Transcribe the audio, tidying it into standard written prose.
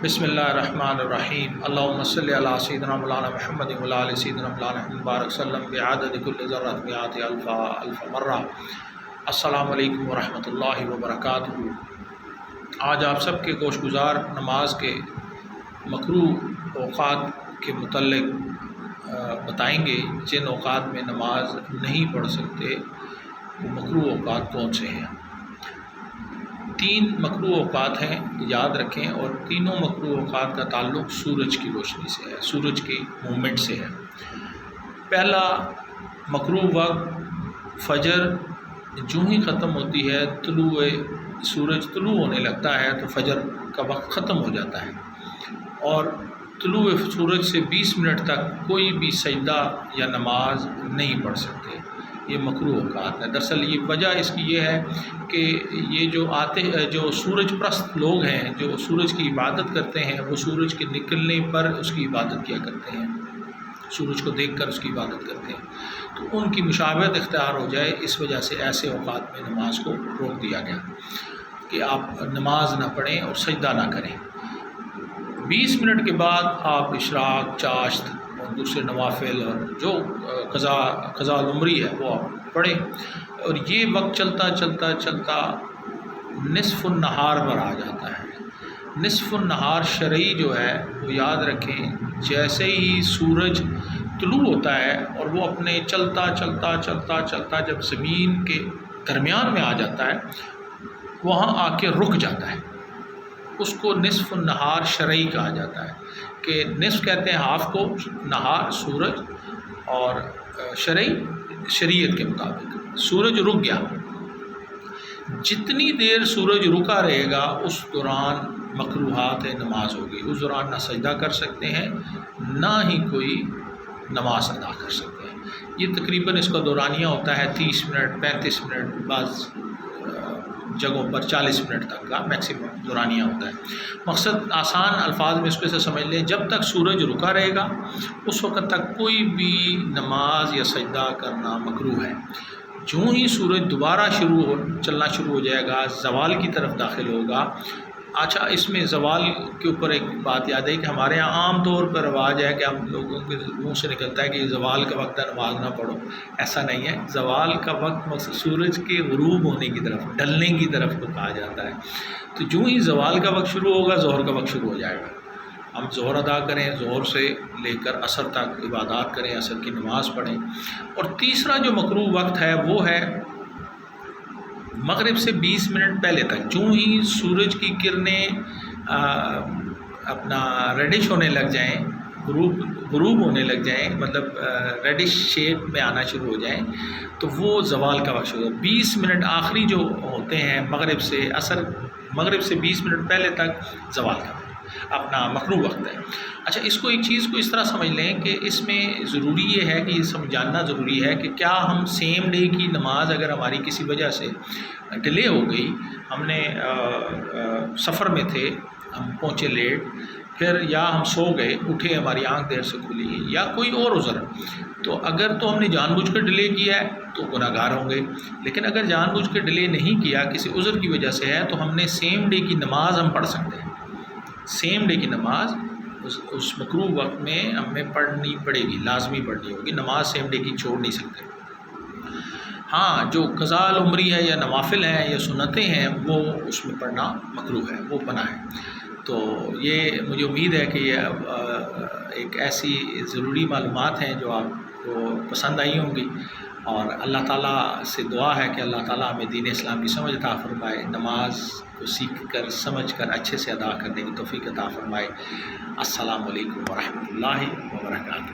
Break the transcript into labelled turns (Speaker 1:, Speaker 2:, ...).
Speaker 1: بسم اللہ الرحمن الرحیم اللہم صلی علی سیدنا مولانا محمد وعلی آل سیدنا مولانا محمد بارک وسلم بعدد کل ذرۃ مئات الف مرہ۔ السلام علیکم ورحمۃ اللہ وبرکاتہ۔ آج آپ سب کے گوش گزار نماز کے مکروہ اوقات کے متعلق بتائیں گے۔ جن اوقات میں نماز نہیں پڑھ سکتے وہ مکروہ اوقات کون سے ہیں۔ 3 مکروہ اوقات ہیں، یاد رکھیں، اور تینوں مکروہ اوقات کا تعلق سورج کی روشنی سے ہے، سورج کی موومنٹ سے ہے۔ پہلا مکروہ وقت فجر جو ہی ختم ہوتی ہے، سورج طلوع ہونے لگتا ہے تو فجر کا وقت ختم ہو جاتا ہے، اور طلوع سورج سے 20 منٹ تک کوئی بھی سجدہ یا نماز نہیں پڑھ سکتے۔ یہ مکروہ اوقات ہے۔ دراصل یہ وجہ اس کی یہ ہے کہ یہ جو سورج پرست لوگ ہیں، جو سورج کی عبادت کرتے ہیں، وہ سورج کے نکلنے پر اس کی عبادت کیا کرتے ہیں، سورج کو دیکھ کر اس کی عبادت کرتے ہیں، تو ان کی مشابہت اختیار ہو جائے، اس وجہ سے ایسے اوقات میں نماز کو روک دیا گیا کہ آپ نماز نہ پڑھیں اور سجدہ نہ کریں۔ 20 منٹ کے بعد آپ اشراق، چاشت اور دوسرے نوافل اور جو قضاء العمری ہے وہ آپ پڑھیں، اور یہ وقت چلتا چلتا چلتا نصف النہار پر آ جاتا ہے۔ نصف النہار شرعی جو ہے وہ یاد رکھیں، جیسے ہی سورج طلوع ہوتا ہے اور وہ اپنے چلتا چلتا چلتا چلتا جب زمین کے درمیان میں آ جاتا ہے، وہاں آ کے رک جاتا ہے، اس کو نصف النہار شرعی کہا جاتا ہے۔ کہ نصف کہتے ہیں ہاف کو، نہار سورج، اور شریعت کے مطابق سورج رک گیا۔ جتنی دیر سورج رکا رہے گا اس دوران مکروہات نماز ہوگی، اس دوران نہ سجدہ کر سکتے ہیں، نہ ہی کوئی نماز ادا کر سکتے ہیں۔ یہ تقریباً اس کا دورانیہ ہوتا ہے 30 منٹ، 35 منٹ، بعض جگہوں پر 40 منٹ تک کا میکسیمم دورانیہ ہوتا ہے۔ مقصد آسان الفاظ میں اس کو سے سمجھ لیں، جب تک سورج رکا رہے گا اس وقت تک کوئی بھی نماز یا سجدہ کرنا مکروہ ہے۔ جو ہی سورج دوبارہ چلنا شروع ہو جائے گا، زوال کی طرف داخل ہوگا۔ اچھا، اس میں زوال کے اوپر ایک بات یاد ہے کہ ہمارے یہاں عام طور پر رواج ہے کہ ہم لوگوں کے منہ سے نکلتا ہے کہ زوال کا وقت ہے، نماز نہ پڑھو۔ ایسا نہیں ہے۔ زوال کا وقت مقصد سورج کے غروب ہونے کی طرف، ڈھلنے کی طرف کو کہا جاتا ہے۔ تو جو ہی زوال کا وقت شروع ہوگا ظہر کا وقت شروع ہو جائے گا۔ ہم ظہر ادا کریں، ظہر سے لے کر عصر تک عبادات کریں، عصر کی نماز پڑھیں۔ اور تیسرا جو مکروہ وقت ہے وہ ہے مغرب سے 20 منٹ پہلے تک۔ جو ہی سورج کی کرنیں اپنا ریڈش ہونے لگ جائیں، غروب ہونے لگ جائیں، مطلب ریڈش شیپ میں آنا شروع ہو جائیں، تو وہ زوال کا وقت شروع ہو۔ 20 منٹ آخری جو ہوتے ہیں مغرب سے 20 منٹ پہلے تک زوال کا اپنا مکروہ وقت ہے۔ اچھا، اس کو ایک چیز کو اس طرح سمجھ لیں کہ اس میں ضروری یہ ہے کہ یہ جاننا ضروری ہے کہ کیا ہم سیم ڈے کی نماز اگر ہماری کسی وجہ سے ڈیلے ہو گئی، ہم نے سفر میں تھے، ہم پہنچے لیٹ، پھر یا ہم سو گئے، اٹھے ہماری آنکھ دیر سے کھلی، یا کوئی اور عذر، تو اگر تو ہم نے جان بوجھ کر ڈیلے کیا ہے تو گناہ گار ہوں گے۔ لیکن اگر جان بوجھ کے ڈیلے نہیں کیا، کسی عذر کی وجہ سے ہے، تو ہم نے سیم ڈے کی نماز ہم پڑھ سکتے ہیں۔ سیم ڈے کی نماز اس مکروہ وقت میں ہمیں پڑھنی پڑے گی، لازمی پڑھنی ہوگی۔ نماز سیم ڈے کی چھوڑ نہیں سکتے۔ ہاں، جو قضاء العمری ہے یا نوافل ہیں یا سنتیں ہیں وہ اس میں پڑھنا مکروہ ہے، وہ پناہ ہے۔ تو یہ مجھے امید ہے کہ یہ ایک ایسی ضروری معلومات ہیں جو آپ کو پسند آئی ہوں گی، اور اللہ تعالیٰ سے دعا ہے کہ اللہ تعالیٰ ہمیں دین اسلام کی سمجھ عطا فرمائے، نماز کو سیکھ کر سمجھ کر اچھے سے ادا کرنے کی توفیق عطا فرمائے۔ السلام علیکم ورحمۃ اللہ وبرکاتہ۔